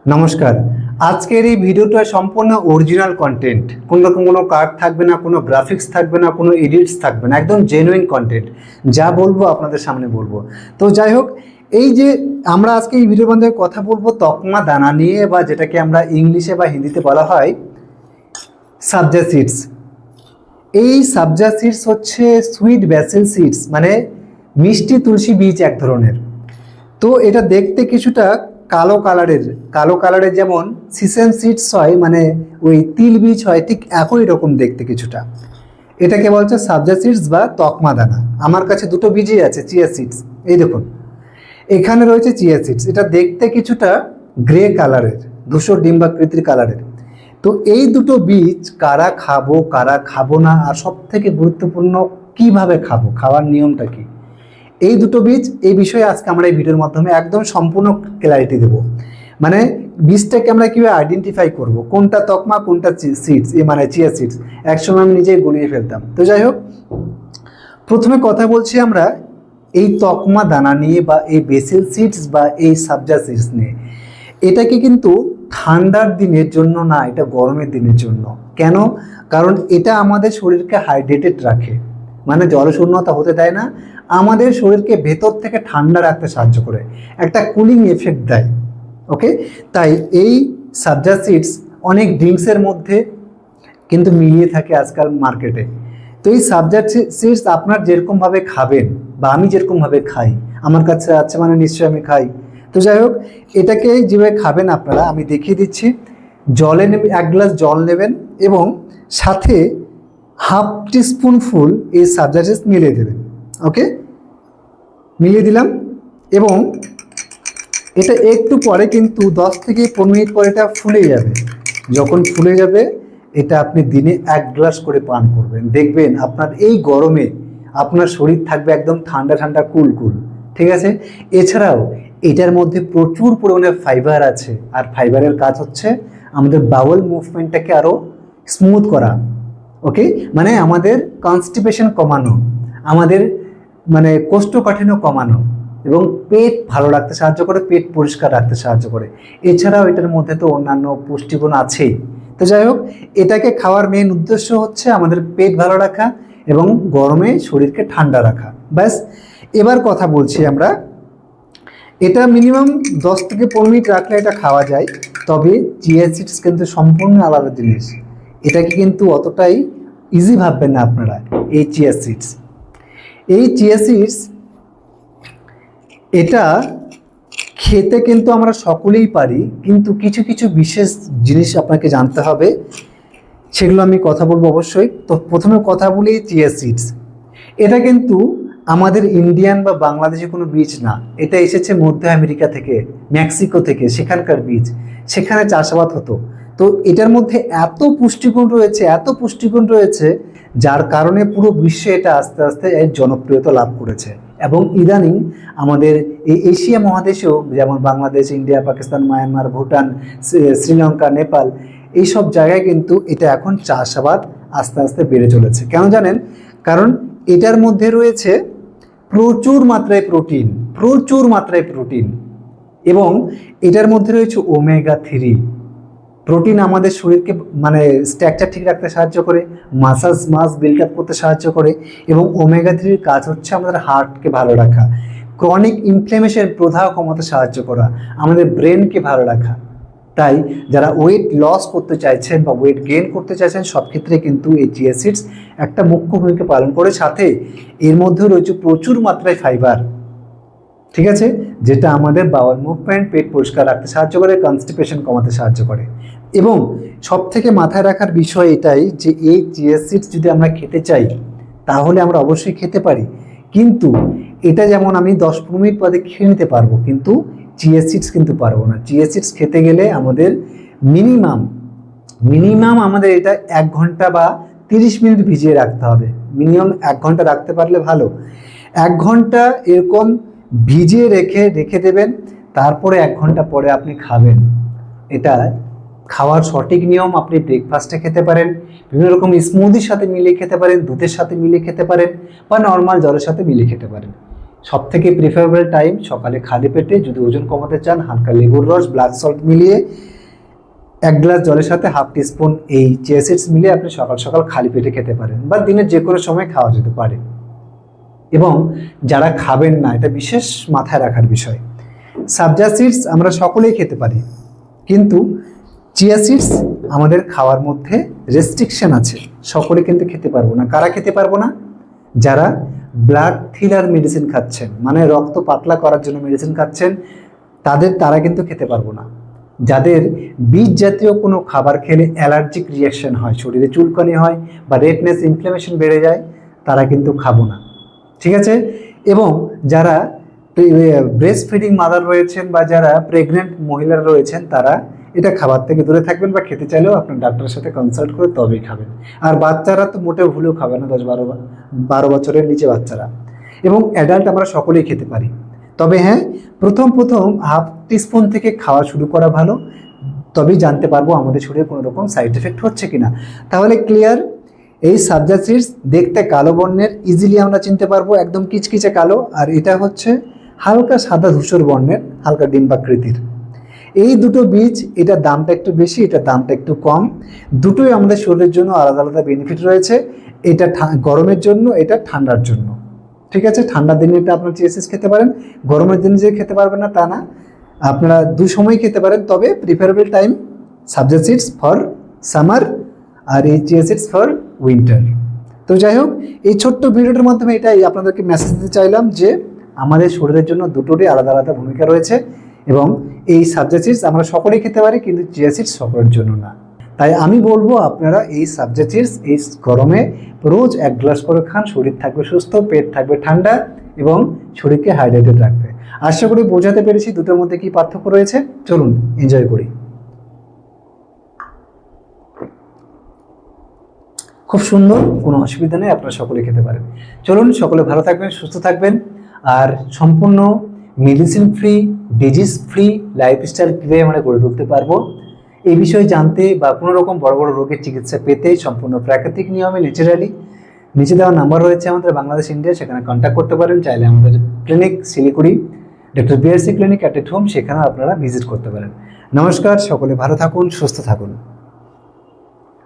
নমস্কার। আজকের এই ভিডিওটা সম্পূর্ণ অরিজিনাল কন্টেন্ট, কোনো কার্ড থাকবে না, কোনো গ্রাফিক্স থাকবে না, কোনো এডিটস থাকবে না, একদম জেনুইন কন্টেন্ট। যা বলবো আপনাদের সামনে বলবো। তো যাই হোক, এই যে আমরা আজকে এই ভিডিওর মধ্যে কথা বলবো তকমা দানা নিয়ে, বা যেটাকে আমরা ইংলিশে বা হিন্দিতে বলা হয় সাবজা সিডস। এই সাবজা সিডস হচ্ছে সুইট ব্যাসিল সিডস, মানে মিষ্টি তুলসী বীজ এক ধরনের। তো এটা দেখতে কিছুটা কালো কালারের যেমন সিসেম সিডস হয়, মানে ওই তিল বীজ হয়, ঠিক একই রকম দেখতে কিছুটা। এটাকে বলছে সাবজা সিডস বা তকমা দানা। আমার কাছে দুটো বীজই আছে, চিয়া সিডস। এই দেখুন, এখানে রয়েছে চিয়া সিডস। এটা দেখতে কিছুটা গ্রে কালারের, ধূসর ডিম্বাকৃতির কালারের। তো এই দুটো বীজ কারা খাবো না, আর সব থেকে গুরুত্বপূর্ণ কিভাবে খাবো, খাওয়ার নিয়মটা কি, এই দুটো বীজ, এই বিষয়ে আজকে আমরা এই ভিডিওর মাধ্যমে একদম সম্পূর্ণ ক্ল্যারিটি দেব। মানে বীজটাকে আমরা কীভাবে আইডেন্টিফাই করব, কোনটা তকমা কোনটা সিডস, মানে চিয়া সিডস। একসময় আমি নিজেই গুলিয়ে ফেলতাম। তো যাই হোক, প্রথমে কথা বলছি আমরা এই তকমা দানা নিয়ে, বা এই বেসিল সিডস বা এই সাবজা সিডস নিয়ে। এটাকে কিন্তু ঠান্ডার দিনের জন্য না, এটা গরমের দিনের জন্য। কেন? কারণ এটা আমাদের শরীরকে হাইড্রেটেড রাখে, মানে জলশূন্যতা হতে দেয় না, আমাদের শরীরকে ভেতর থেকে ঠান্ডা রাখতে সাহায্য করে, একটা কুলিং এফেক্ট দেয়। ওকে, তাই এই সাবজা সিডস অনেক ড্রিঙ্কসের মধ্যে কিন্তু মিলিয়ে থাকে আজকাল মার্কেটে। তো এই সাবজা সিডস আপনার যেরকমভাবে খাবেন, বা আমি যেরকমভাবে খাই, আমার কাছে আছে মানে নিশ্চয়ই আমি খাই। তো যাই হোক, এটাকে যেভাবে খাবেন আপনারা, আমি দেখিয়ে দিচ্ছি। জলে নেবেন, 1 গ্লাস জল নেবেন, এবং সাথে হাফ টিস্পুন ফুল এই সাবজা সিডস মিলিয়ে দেবেন। ওকে, মিলিয়ে দিলাম, এবং এটা একটু পরে কিন্তু 10 থেকে 15 মিনিট পরে এটা ফুলে যাবে। যখন ফুলে যাবে, এটা আপনি দিনে 1 গ্লাস করে পান করবেন। দেখবেন আপনার এই গরমে আপনার শরীর থাকবে একদম ঠান্ডা ঠান্ডা, কুল। ঠিক আছে? এছাড়াও এটার মধ্যে প্রচুর পরিমাণে ফাইবার আছে, আর ফাইবারের কাজ হচ্ছে আমাদের বাউল মুভমেন্টটাকে আরও স্মুথ করা। ওকে, মানে আমাদের কনস্টিপেশন কমানো, আমাদের মানে কোষ্ঠকাঠিন্য কমানো, এবং পেট ভালো রাখতে সাহায্য করে, পেট পরিষ্কার রাখতে সাহায্য করে। এছাড়াও এটার মধ্যে তো অন্যান্য পুষ্টিগুণ আছেই। তো যাই হোক, এটাকে খাওয়ার মেন উদ্দেশ্য হচ্ছে আমাদের পেট ভালো রাখা এবং গরমে শরীরকে ঠান্ডা রাখা। ব্যাস, এবার কথা বলছি আমরা। এটা মিনিমাম 10 থেকে 15 মিনিট রাখলে এটা খাওয়া যায়। তবে চিয়া সিডস কিন্তু সম্পূর্ণ আলাদা জিনিস। এটাকে কিন্তু অতটাই ইজি ভাববেন না আপনারা। এই চিয়া সিডস এটা খেতে কিন্তু আমরা সকলেই পারি, কিন্তু কিছু কিছু বিশেষ জিনিস আপনাকে জানতে হবে, সেগুলো আমি কথা বলবো অবশ্যই। তো প্রথমে কথা বলি চিয়া সিডস। এটা কিন্তু আমাদের ইন্ডিয়ান বা বাংলাদেশি কোনো বীজ না, এটা এসেছে মধ্য আমেরিকা থেকে, মেক্সিকো থেকে। সেখানকার বীজ, সেখানে চাষাবাদ হতো। তো এটার মধ্যে এত পুষ্টিগুণ রয়েছে, যার কারণে পুরো বিশ্বে এটা আস্তে আস্তে এর জনপ্রিয়তা লাভ করেছে। এবং ইদানিং আমাদের এই এশিয়া মহাদেশেও, যেমন বাংলাদেশ, ইন্ডিয়া, পাকিস্তান, মায়ানমার, ভুটান, শ্রীলঙ্কা, নেপাল, এইসব জায়গায় কিন্তু এটা এখন চাষাবাদ আস্তে আস্তে বেড়ে চলেছে। কেন জানেন? কারণ এটার মধ্যে রয়েছে প্রচুর মাত্রায় প্রোটিন, এবং এটার মধ্যে রয়েছে ওমেগা 3। প্রোটিন আমাদের শরীরকে মানে স্ট্রাকচার ঠিক রাখতে সাহায্য করে, মাস বিল্ড আপ করতে সাহায্য করে, এবং ওমেগা 3 কাজ হচ্ছে আমাদের হার্টকে ভালো রাখা, ক্রনিক ইনফ্লেমেশন প্রদাহ কমাতে সাহায্য করা, আমাদের ব্রেনকে ভালো রাখা। তাই যারা ওয়েট লস করতে চাইছেন বা ওয়েট গেইন করতে চাইছেন, সব ক্ষেত্রে কিন্তু এই চিয়া সিডস একটা মুখ্য ভূমিকা পালন করে। সাথে এর মধ্যে রয়েছে প্রচুর মাত্রায় ফাইবার, ঠিক আছে, যেটা আমাদের বাওয়াল মুভমেন্ট, পেট পরিষ্কার রাখতে সাহায্য করে, কনস্টিপেশন কমাতে সাহায্য করে। এবং সব থেকে মাথায় রাখার বিষয় এটাই যে এই চিয়া সিডস যদি আমরা খেতে চাই, তাহলে আমরা অবশ্যই খেতে পারি, কিন্তু এটা যেমন আমি 10-15 মিনিট পরে খেয়ে নিতে পারবো, কিন্তু চিয়া সিডস কিন্তু পারবো না। চিয়া সিডস খেতে গেলে আমাদের মিনিমাম আমাদের এটা 1 ঘন্টা বা 30 মিনিট ভিজিয়ে রাখতে হবে। মিনিমাম 1 ঘন্টা রাখতে পারলে ভালো। 1 ঘন্টা এরকম ভিজিয়ে রেখে দেবেন, তারপরে 1 ঘন্টা পরে আপনি খাবেন। এটা খাওয়ার সঠিক নিয়ম। আপনি ব্রেকফাস্টে খেতে পারেন, বিভিন্ন রকম স্মুদির সাথে মিলিয়ে খেতে পারেন, দুধের সাথে মিলিয়ে খেতে পারেন, বা নর্মাল জলের সাথে মিলিয়ে খেতে পারেন। সবথেকে প্রিফারেবল টাইম সকালে খালি পেটে, যদি ওজন কমাতে চান হালকা লেবুর রস, ব্ল্যাক সল্ট মিলিয়ে 1 গ্লাস জলের সাথে হাফ টিস্পুন এই চিয়া সিডস মিলিয়ে আপনি সকাল সকাল খালি পেটে খেতে পারেন, বা দিনের যে কোনো সময় খাওয়া যেতে পারে। এবং যারা খাবেন না, এটা বিশেষ মাথায় রাখার বিষয়, সাবজা সিডস আমরা সকলেই খেতে পারি, কিন্তু চিয়া সিডস আমাদের খাওয়ার মধ্যে রেস্ট্রিকশন আছে, সকলে কিন্তু খেতে পারবো না। কারা খেতে পারবো না? যারা ব্লাড থিনার মেডিসিন খাচ্ছেন, মানে রক্ত পাতলা করার জন্য মেডিসিন খাচ্ছেন, তারা কিন্তু খেতে পারবো না। যাদের বীজ জাতীয় কোনো খাবার খেলে অ্যালার্জিক রিয়াকশন হয়, শরীরে চুলকানি হয় বা রেডনেস ইনফ্লামেশন বেড়ে যায়, তারা কিন্তু খাবো না, ঠিক আছে? এবং যারা ব্রেস্ট ফিডিং মাদার রয়েছেন বা যারা প্রেগনেন্ট মহিলারা রয়েছেন, তারা এটা খাবার থেকে দূরে থাকবেন, বা খেতে চাইলেও আপনার ডাক্তারের সাথে কনসাল্ট করে তবেই খাবেন। আর বাচ্চারা তো মোটেও ভুলেও খাবে না, 10-12 বছরের নিচে বাচ্চারা। এবং অ্যাডাল্ট আমরা সকলেই খেতে পারি, তবে হ্যাঁ, প্রথম হাফ টিস্পুন থেকে খাওয়া শুরু করা ভালো, তবেই জানতে পারবো আমাদের শরীরে কোনো রকম সাইড এফেক্ট হচ্ছে কিনা। তাহলে ক্লিয়ার, এই সাবজা সিডস দেখতে কালো বর্ণের, ইজিলি আমরা চিনতে পারবো, একদম কিচকিচে কালো। আর এটা হচ্ছে হালকা সাদা ধূসর বর্ণের, হালকা ডিম্বাকৃতির। এই দুটো বীজ, এটার দামটা একটু বেশি, এটার দামটা একটু কম। দুটোই আমাদের শরীরের জন্য আলাদা আলাদা বেনিফিট রয়েছে। এটা গরমের জন্য, এটা ঠান্ডার জন্য, ঠিক আছে? ঠান্ডার দিনে এটা আপনার চিয়া সিডস খেতে পারেন, গরমের দিনে যে খেতে পারবেন না তা না, আপনারা দুই সময় খেতে পারেন। তবে preferable time sabja seeds for summer আর এই চিয়া সিডস ফর উইন্টার। তো যাই হোক, এই ছোট্ট ভিডিওটার মাধ্যমে এটাই আপনাদেরকে মেসেজ দিতে চাইলাম যে আমাদের শরীরের জন্য দুটোরই আলাদা আলাদা ভূমিকা রয়েছে, এবং এই সাবজা সিডস আমরা সকলেই খেতে পারি, কিন্তু চিয়া সিডস সকলের জন্য না। তাই আমি বলবো আপনারা এই সাবজা সিডস এই গরমে রোজ 1 গ্লাস করে খান, শরীর থাকবে সুস্থ, পেট থাকবে ঠান্ডা এবং শরীরকে হাইড্রেটেড রাখবে। আশা করি বোঝাতে পেরেছি দুটোর মধ্যে কি পার্থক্য রয়েছে। চলুন এনজয় করি। খুব সুন্দর, কোনো অসুবিধা নেই, আপনারা সকলে খেতে পারেন। চলুন, সকলে ভালো থাকবেন, সুস্থ থাকবেন, আর সম্পূর্ণ medicine free, disease free lifestyle কীভাবে আমরা গড়ে তুলতে পারবো এই বিষয়ে জানতে, বা কোনো রকম বড় বড় রোগের চিকিৎসা পেতে সম্পূর্ণ প্রাকৃতিক নিয়মে ন্যাচারালি, নিচে দেওয়া নাম্বার রয়েছে আমাদের বাংলাদেশ ইন্ডিয়া, সেখানে কন্ট্যাক্ট করতে পারেন। চাইলে আমাদের clinic Siliguri doctor BRC clinic at home, সেখানে আপনারা ভিজিট করতে পারেন। নমস্কার, সকলে ভালো থাকুন, সুস্থ থাকুন।